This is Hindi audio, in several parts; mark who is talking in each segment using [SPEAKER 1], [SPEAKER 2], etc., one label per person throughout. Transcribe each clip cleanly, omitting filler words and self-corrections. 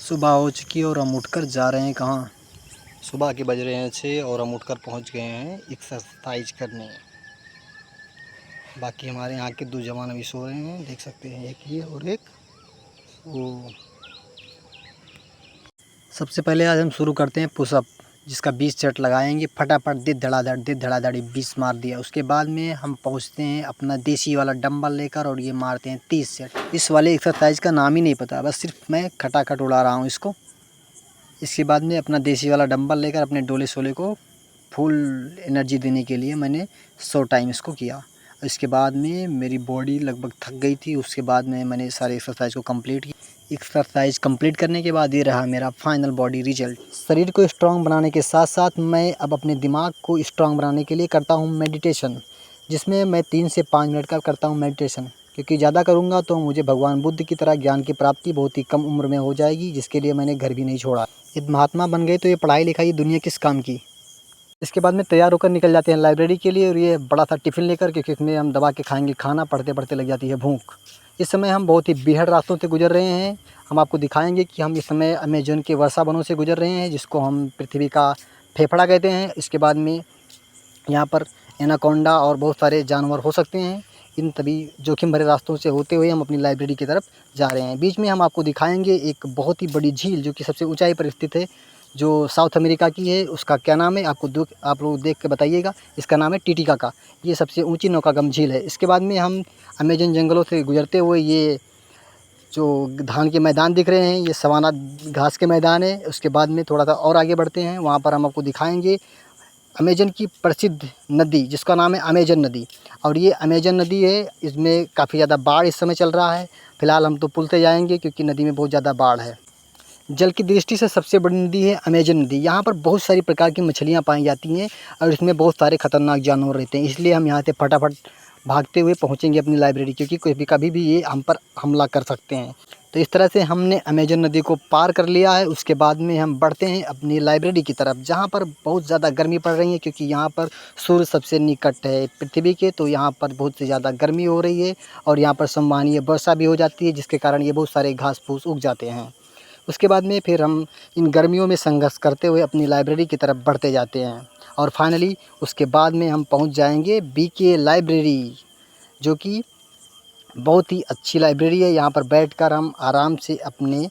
[SPEAKER 1] सुबह हो चुकी है और हम उठकर जा रहे हैं कहाँ। सुबह के बज रहे हैं 6 और हम उठकर पहुँच गए हैं एक्सरसाइज करने। बाकी हमारे यहाँ के 2 जवान अभी सो रहे हैं, देख सकते हैं, एक ये और एक वो। सबसे पहले आज हम शुरू करते हैं पुशअप, जिसका 20 सेट लगाएंगे फटाफट, दिद धड़ाधड़ 20 मार दिया। उसके बाद में हम पहुँचते हैं अपना देसी वाला डंबल लेकर और ये मारते हैं 30 सेट। इस वाले एक्सरसाइज का नाम ही नहीं पता, बस सिर्फ मैं खटाखट उड़ा रहा हूँ इसको। इसके बाद में अपना देसी वाला डंबल लेकर अपने डोले शोले को फुल एनर्जी देने के लिए मैंने 100 टाइम इसको किया। इसके बाद में मेरी बॉडी लगभग थक गई थी। उसके बाद में मैंने सारे एक्सरसाइज को कंप्लीट किया। एक्सरसाइज कंप्लीट करने के बाद ये रहा मेरा फाइनल बॉडी रिजल्ट। शरीर को स्ट्रांग बनाने के साथ साथ मैं अब अपने दिमाग को स्ट्रांग बनाने के लिए करता हूँ मेडिटेशन, जिसमें मैं 3 से 5 मिनट का करता हूँ मेडिटेशन, क्योंकि ज़्यादा करूँगा तो मुझे भगवान बुद्ध की तरह ज्ञान की प्राप्ति बहुत ही कम उम्र में हो जाएगी, जिसके लिए मैंने घर भी नहीं छोड़ा। ये महात्मा बन गए तो ये पढ़ाई लिखाई दुनिया किस काम की। इसके बाद में तैयार होकर निकल जाते हैं लाइब्रेरी के लिए, और ये बड़ा सा टिफ़िन लेकर, क्योंकि इसमें हम दबा के खाएंगे खाना, पढ़ते पढ़ते लग जाती है भूख। इस समय हम बहुत ही बेहद रास्तों से गुजर रहे हैं। हम आपको दिखाएंगे कि हम इस समय अमेज़न के वर्षा वनों से गुजर रहे हैं, जिसको हम पृथ्वी का फेफड़ा कहते हैं। इसके बाद में यहाँ पर एनाकोंडा और बहुत सारे जानवर हो सकते हैं। इन तभी जोखिम भरे रास्तों से होते हुए हम अपनी लाइब्रेरी की तरफ जा रहे हैं। बीच में हम आपको दिखाएंगे एक बहुत ही बड़ी झील, जो कि सबसे ऊंचाई पर स्थित है, जो साउथ अमेरिका की है। उसका क्या नाम है आप लोग देख के बताइएगा। इसका नाम है टिटिकाका। ये सबसे ऊंची नौकागम झील है। इसके बाद में हम अमेज़न जंगलों से गुजरते हुए ये जो धान के मैदान दिख रहे हैं, ये सवाना घास के मैदान है। उसके बाद में थोड़ा सा और आगे बढ़ते हैं, वहाँ पर हम आपको दिखाएंगे अमेज़न की प्रसिद्ध नदी, जिसका नाम है अमेज़न नदी। और ये अमेज़न नदी है, इसमें काफ़ी ज़्यादा बाढ़ इस समय चल रहा है। फ़िलहाल हम तो पुल से जाएंगे, क्योंकि नदी में बहुत ज़्यादा बाढ़ है। जल की दृष्टि से सबसे बड़ी नदी है अमेज़न नदी। यहाँ पर बहुत सारी प्रकार की मछलियाँ पाई जाती हैं और इसमें बहुत सारे ख़तरनाक जानवर रहते हैं। इसलिए हम यहाँ से फटाफट भागते हुए पहुँचेंगे अपनी लाइब्रेरी, क्योंकि कभी भी ये हम पर हमला कर सकते हैं। तो इस तरह से हमने अमेज़न नदी को पार कर लिया है। उसके बाद में हम बढ़ते हैं अपनी लाइब्रेरी की तरफ, जहाँ पर बहुत ज़्यादा गर्मी पड़ रही है, क्योंकि यहाँ पर सूर्य सबसे निकट है पृथ्वी के, तो यहाँ पर बहुत से ज़्यादा गर्मी हो रही है। और यहाँ पर संवहनीय वर्षा भी हो जाती है, जिसके कारण ये बहुत सारे घास फूस उग जाते हैं। उसके बाद में फिर हम इन गर्मियों में संघर्ष करते हुए अपनी लाइब्रेरी की तरफ बढ़ते जाते हैं। और फाइनली उसके बाद में हम पहुंच जाएंगे बीके लाइब्रेरी, जो कि बहुत ही अच्छी लाइब्रेरी है। यहाँ पर बैठकर हम आराम से अपने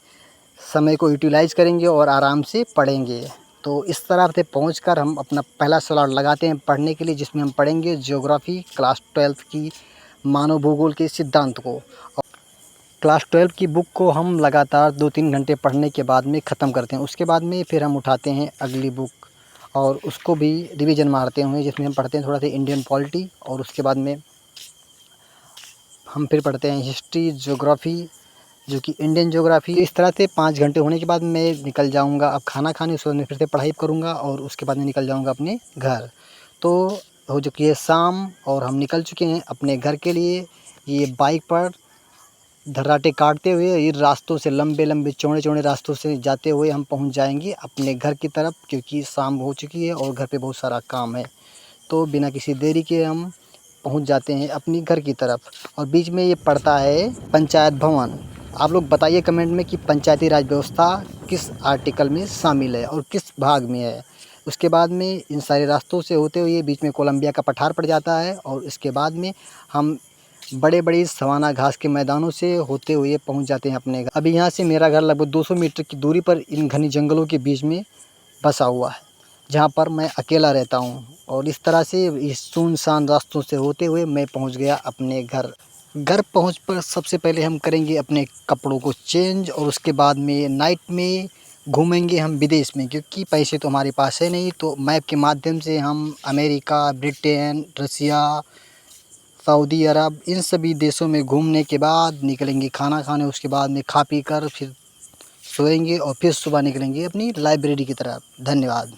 [SPEAKER 1] समय को यूटिलाइज़ करेंगे और आराम से पढ़ेंगे। तो इस तरह से पहुंचकर हम अपना पहला स्लॉट लगाते हैं पढ़ने के लिए, जिसमें हम पढ़ेंगे ज्योग्राफ़ी क्लास 12 की मानव भूगोल के सिद्धांत को। क्लास 12 की बुक को हम लगातार 2-3 घंटे पढ़ने के बाद में ख़त्म करते हैं। उसके बाद में फिर हम उठाते हैं अगली बुक और उसको भी रिवीजन मारते हुए, जिसमें हम पढ़ते हैं थोड़ा सा इंडियन पॉलिटी। और उसके बाद में हम फिर पढ़ते हैं हिस्ट्री, ज्योग्राफ़ी, जो कि इंडियन ज्योग्राफ़ी। इस तरह से 5 घंटे होने के बाद मैं निकल जाऊंगा अब खाना खाने। उसके बाद में फिर से पढ़ाई करूंगा और उसके बाद में निकल जाऊंगा अपने घर। तो हो चुकी है शाम और हम निकल चुके हैं अपने घर के लिए। ये बाइक पर धर्राटे काटते हुए इन रास्तों से, लंबे लंबे चौड़े चौड़े रास्तों से जाते हुए हम पहुंच जाएंगे अपने घर की तरफ, क्योंकि शाम हो चुकी है और घर पे बहुत सारा काम है। तो बिना किसी देरी के हम पहुंच जाते हैं अपनी घर की तरफ। और बीच में ये पड़ता है पंचायत भवन। आप लोग बताइए कमेंट में कि पंचायती राज व्यवस्था किस आर्टिकल में शामिल है और किस भाग में है। उसके बाद में इन सारे रास्तों से होते हुए बीच में कोलंबिया का पठार पड़ जाता है, और इसके बाद में हम बड़े बड़े सवाना घास के मैदानों से होते हुए पहुंच जाते हैं अपने घर। अभी यहाँ से मेरा घर लगभग 200 मीटर की दूरी पर इन घनी जंगलों के बीच में बसा हुआ है, जहाँ पर मैं अकेला रहता हूँ। और इस तरह से इस सुनसान रास्तों से होते हुए मैं पहुँच गया अपने घर। घर पहुँच पर सबसे पहले हम करेंगे अपने कपड़ों को चेंज, और उसके बाद में नाइट में घूमेंगे हम विदेश में, क्योंकि पैसे तो हमारे पास है नहीं। तो मैप के माध्यम से हम अमेरिका, ब्रिटेन, रसिया, सऊदी अरब, इन सभी देशों में घूमने के बाद निकलेंगे खाना खाने। उसके बाद में खा पी कर फिर सोएंगे और फिर सुबह निकलेंगे अपनी लाइब्रेरी की तरफ। धन्यवाद।